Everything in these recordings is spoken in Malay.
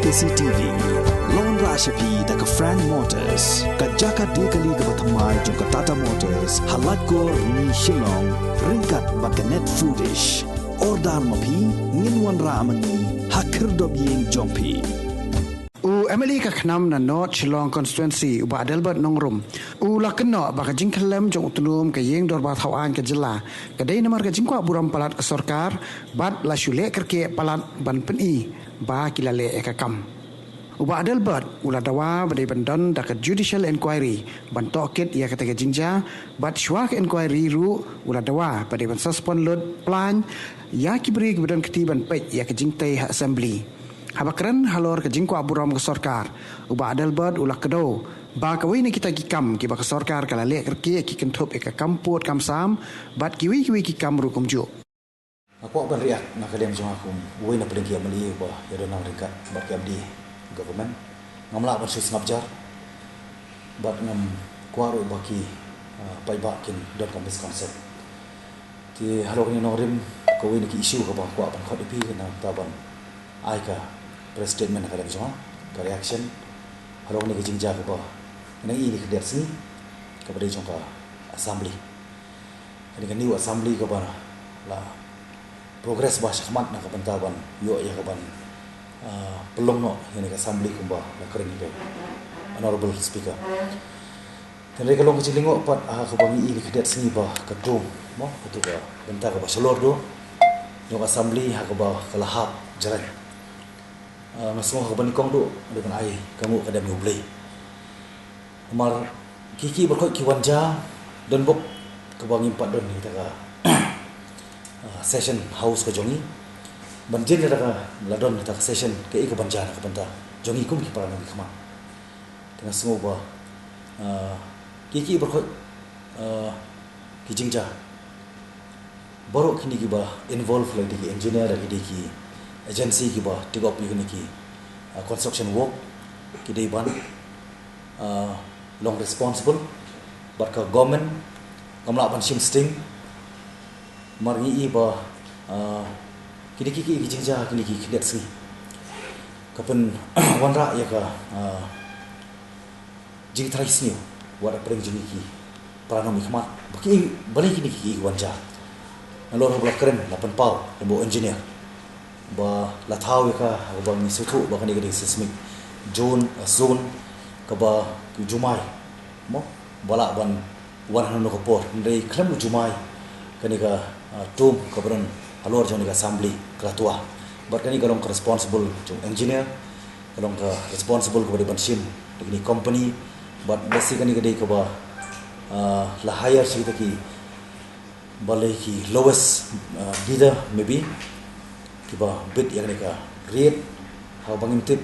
KCTV Lon Rashapi daga Frank Motors kajaka dekali ga bathamai jong Tata Motors halat ko ni Shillong ringkat bakanet foodish ordal mapi nginwan ramani hakir dobyeng jongpi Emily ka khnam na North Shillong constituency uba Adelbert Nongrum lakno baka jingkhalem jong utunum ka yeng dor ba thawan ka jilla kadai namar ka jingkwa buram palat ka sarkar bat la shule kerke palat ban peni ba kilale ekakam uba Adelbert ula dawa badai bandon da ka judicial inquiry ban tokit ya kata jingja bat shwak inquiry ru ula dawa badai ban suspend lot plan ya kibri kebadan ketiban pet ya ka jingtai assembly habakran halor ke jingko aburam ke sarkar uba Adelbert ulak kedo ba kawi ni kita kikam ki ba ke sarkar kala lek kerki ki kenthop ek kamput kam sam bat kiwi ki kam ru kumju aku ban riak na kalem jong aku woi na pedeng ki amali ba ya do nang ringkat bat ki abdi government ngamla ban sus ngabjar bat ngam kwaru baki pai ba kin dot kam misconcept ti halok ni norim kawi ni ki issue ka ba ko ban khot pi na taban ai ka press statement ka dalam semua ka reaction halong ni kijingja ka ba nang ini kedet sini ka bade jong ka assembly kan new assembly ka ba la progress ba syakmat na ka bantaban yo ya ka ban pelong no yang ka assembly ka ba la kering ka honorable speaker dan reka long kijilingo pat ka ba ini kedet sini ba ka dum mo itu ka banta ka ba selor do jong assembly ha ka ba kalahap jalan masuk ke banikong tu dengan air kamu kadang boleh mar kiki berkot kiwanja dan bok ke bang impat don kita ka session house ke jongi banjin kita ka ladon kita ka session ke ik banja ka banta jongi kum ki parang kama dengan semua ba kiki berkot kijingja baru kini ki ba involve lagi di engineer lagi di ki agency ki ba tigop ni ki construction work ki dei ban long responsible but ka government kamla ban sim sting margi i ba ki jingja ki kidet si kapen wanra ya ka jing trais ni wara preng jing ki parano mi khmat baki bali ki wanja alor blok keren lapan pau bo engineer ba la thau ka ba ni su thu ba kan ni seismic zone ka ba jumai mo bala ban wan hanu ko por ndai khlam jumai kan ka tum ka bran alor joni ka assembly ka tua ba kan ni ka responsible to engineer kalong ka responsible ko ban sim ni company but basically ka dei ka ba la higher si ki balai ki lowest bidder maybe kiba bid yang mereka rate how bangin tip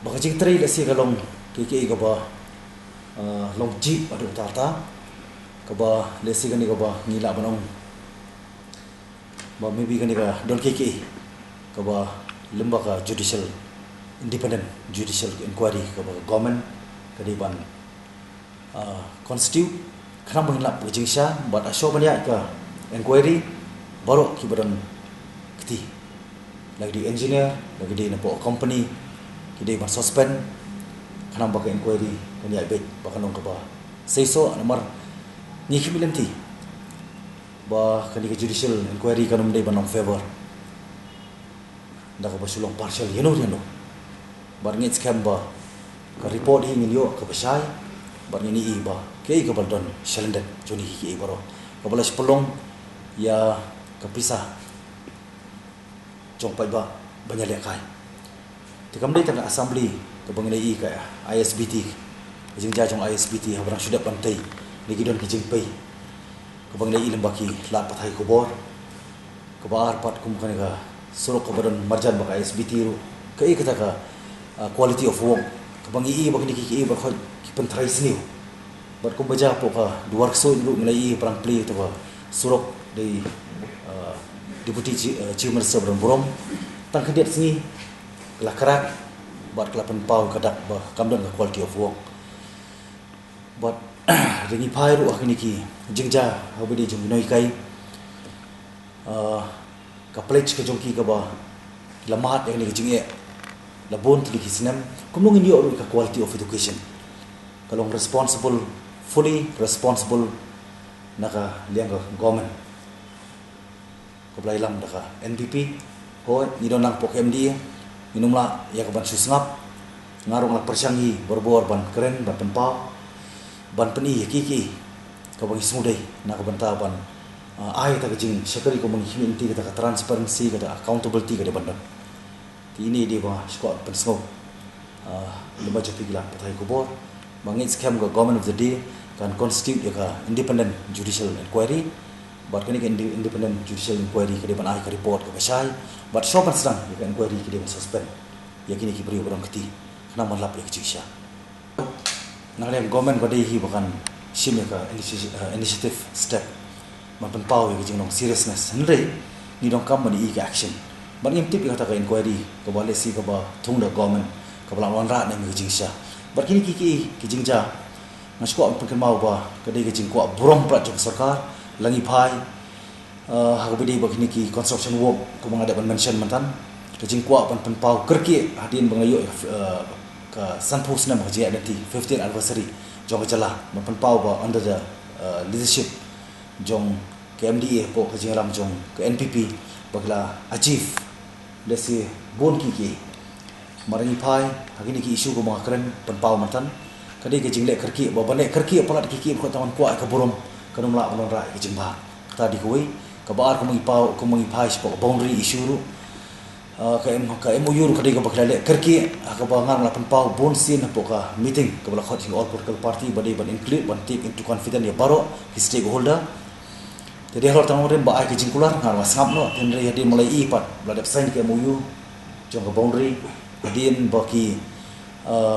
baka jing tray lasi kalong kiki ka ba long jeep adu tata ka ba lasi kan ka ba ngila banong ba maybe kan ka don kiki ka ba lembaga judicial independent judicial inquiry ka ba government ka di ban constitute kena menghilap jing sha but asyo banyak ka inquiry baru kibaran keti lagi di engineer lagi di napo company kidai ban suspend kana baka inquiry kan ya bet baka nong ka ba say so namar ni kimilenti ba kan di judicial inquiry kan mendai ban nong favor ndak ba sulong partial yeno bar ngit scam ba ka report hi ngin yo ka basai bar ni ba ke ka baldon shalenden joni hi baro ka balas pelong ya kapisah jong pai ba banyak lekai tikam dei tang assembly ke bangai ka ISBT jing ja jong ISBT habrang sudah pantai lagi don kijing pai ke bangai lembaki la pathai ko bor ke bar pat kum kan ka surok ke badan marjan ba ISBT ru ke kata ka quality of work ke bangai ba ki ba khoi ki pentrai sini bar kum baja po ka duar so ru ngai prang play to ba surok dei Deputy Chief Minister Bron Brom tang kedet sini la karak buat kelapan pau kadak ba kamdan ka quality of work buat ringi pai ru akhini ki jingja habedi jung noi kai ka pledge ke jongki ka ba Lamat yang ni kecing labon tu dikisnem kumung ini orang ka quality of education kalau responsible fully responsible naka liang ka government ko blailam naka NPP ho ni don nang pok MD minum la ya ka ban susngap ngarong la persyangi borbor ban keren ban penpau ban peni kiki ka bang smudai naka banta ban ai ta kecing sekali ko menghimin ti ka transparency ka accountability ka de ban ini dia bah squad pensau lembaga jepigla patai kubur bangit scam ke government of the day kan constitute ya independent judicial inquiry but kini kan independent judicial inquiry ke depan ai ke report ke pasai but sopan sedang ya inquiry ke depan suspend ya kini ki beri orang keti kena malap ya kecik ngalem government pada hi bahkan sim ya initiative step mapen pau ya kecik nong seriousness henry ni dong kam mani ke action ban im tip kata ka inquiry ka bale si ka ba thung da government ka bala wan ra na mi jingsha bar kini ki jingja ngasko am pekan mau ba ka de jing ko brom pra jong sarkar langi phai ha ka bidi ba kini ki construction work ko mangada ban mention mantan ka jing ko pan pau kerki hadin bangayo ka sanpus na ma ji identity 15th anniversary jong jala pan pau ba under the leadership jong KMDA po ka jing lam jong ka NPP bagla achieve desi bon ki marangi pai hagini ki isu ko mga keren penpau matan kadi ke jingle kerki ba bane kerki palat ki ko taman ko ka borom kanum la balon ra ki jingba kata di koi ka bar ko mangi pai spo boundary isu ru ka MOU kadi ka bakla kerki ka ba ngar la penpau bon sin po ka meeting ka bala khot all political party bade ban include ban take into confidence ya baro stakeholder jadi kalau tang orang baai ke jingkular ngar wasngap no tenre hadin mulai ipat bladap sign ke MOU jong ke boundary hadin baki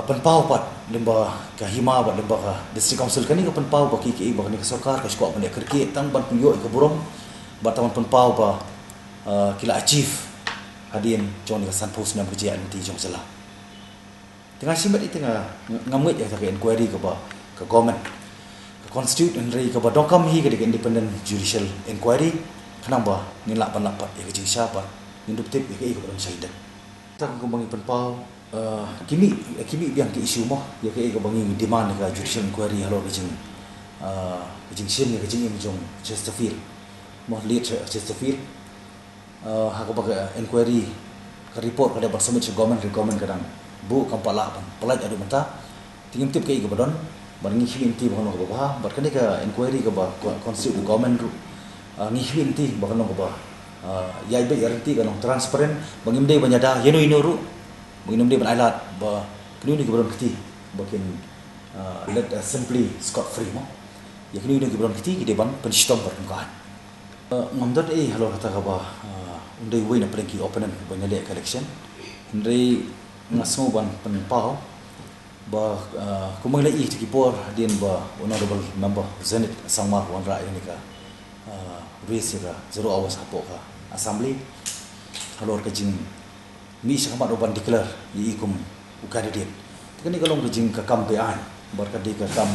penpau pat lemba ke hima bat lemba ke district council kani ke penpau baki ke baki ke sarkar ke skop ban kerki tang ban puyo ke burung bat taman penpau ba kila achieve hadin jong ke sanpus nam kerja anti jong sala tengah simat tengah ngamut ya ke inquiry ke ba ke government constitute and rei ka badong kam hi ke independent judicial inquiry kenapa ni lak ban lapat ya ke siapa induk tip ya ke badong saidan tang ko bangi penpau kimi biang ke isu mo ya ke bangi demand ka judicial inquiry halo ke jing sin ya ke jing jong Chesterfield mo lead Chesterfield ha ko ba inquiry ka report kada bersama government recommend kadang bu kampala ban pelaj adu mata tingim tip ke badon barangi hinti bahano ko ba bar kani ka inquiry ka ba constitute government ru ngi hinti bahano ko ba yai be yarti ka no transparent bangimde banyada yeno inoru bangimde ban ailat ba kini ni gibron kiti bakin let simply scot free mo ya kini ni gibron kiti ide ban penstom bar kan ngamdot halo kata ka ba undai win na prenki opponent banyale election ndai ngaso ban penpau ba kumang lai ti kipor din ba honorable member Zenit Sangma wan ra ini ka raise ra 0 hours hapo ka assembly halor ka jing mi sama roban declare yi ikum candidate tikani kalong ka jing ka campaign bar ka di ka kam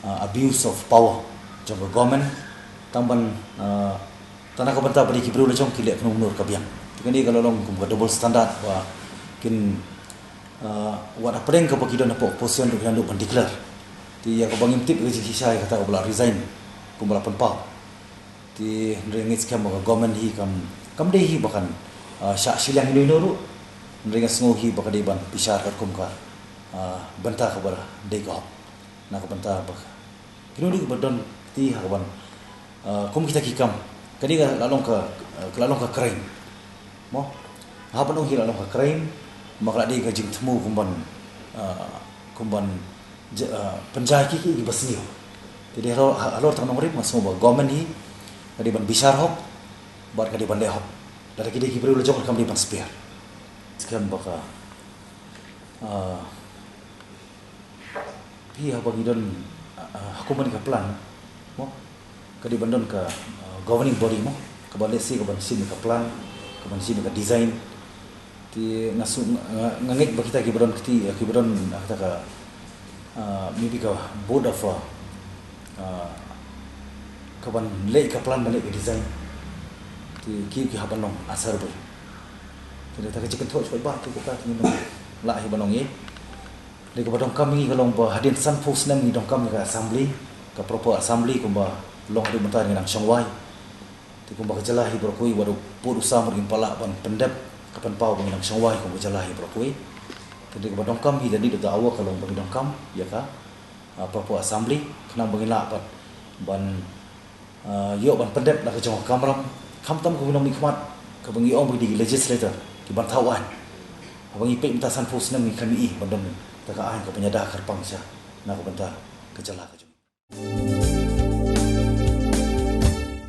abuse of power jong government tamban tanah ka banta bari kibru le jong kile knung nur ka biang tikani kalong kum ka double standard ba kin wat apreng ka pakidon na po position ru kandu ban declare ti ya ka bangim tip ke sisai kata ka bala resign kum bala penpau ti ringit scam ka government hi kam de hi bakan sya silang ni noru ringas ngo hi bakade ban pisar ka kum ka banta ka bala de ka na ka banta ba kinu ni badon ti ha ban kum kita kikam kani ka lalong ka crime mo ha ban hi lalong ka crime maka dia kajing temu kumban penjai kiki basniu jadi halor tang nomori masmo ba government hi kadi ban bisar hok bar kadi ban lehok dari kidi ki beri jok kam di ban spare sekian baka hi apa gidon hukuman ka plan mo kadi bandon ka governing body mo ka ban lesi ka ban sin ka plan ka ban sin ka design ti ngangit ba kita kibron kata ka maybe ka board of kaban lei ka plan balik ke design ti ki haban long asar bo Jadi tak kecik kentuk cuy bat tu kita ni lah hi banong ye. Di ke badong kami kalau bah hadin san pus nem ni dong kami ke assembly ke proper assembly ko bah long di mentar dengan songwai. Ti ko bah jelahi berkui waru pur usah mergin pala ban pendep kapan pau dengan songwai ko jelahi berkui. Jadi ke badong kami jadi do awak kalau bagi dong kam ya ka proper assembly kena bagi lah ban yo ban pendep nak ke jong kamram kam tam ko binong ni khmat ke bagi ong bagi legislator di bantawan. Abang ipek minta san pus nem ni kami bandom tak ka ai ko penyadah karpang sia nak ko bentar ke jelah ke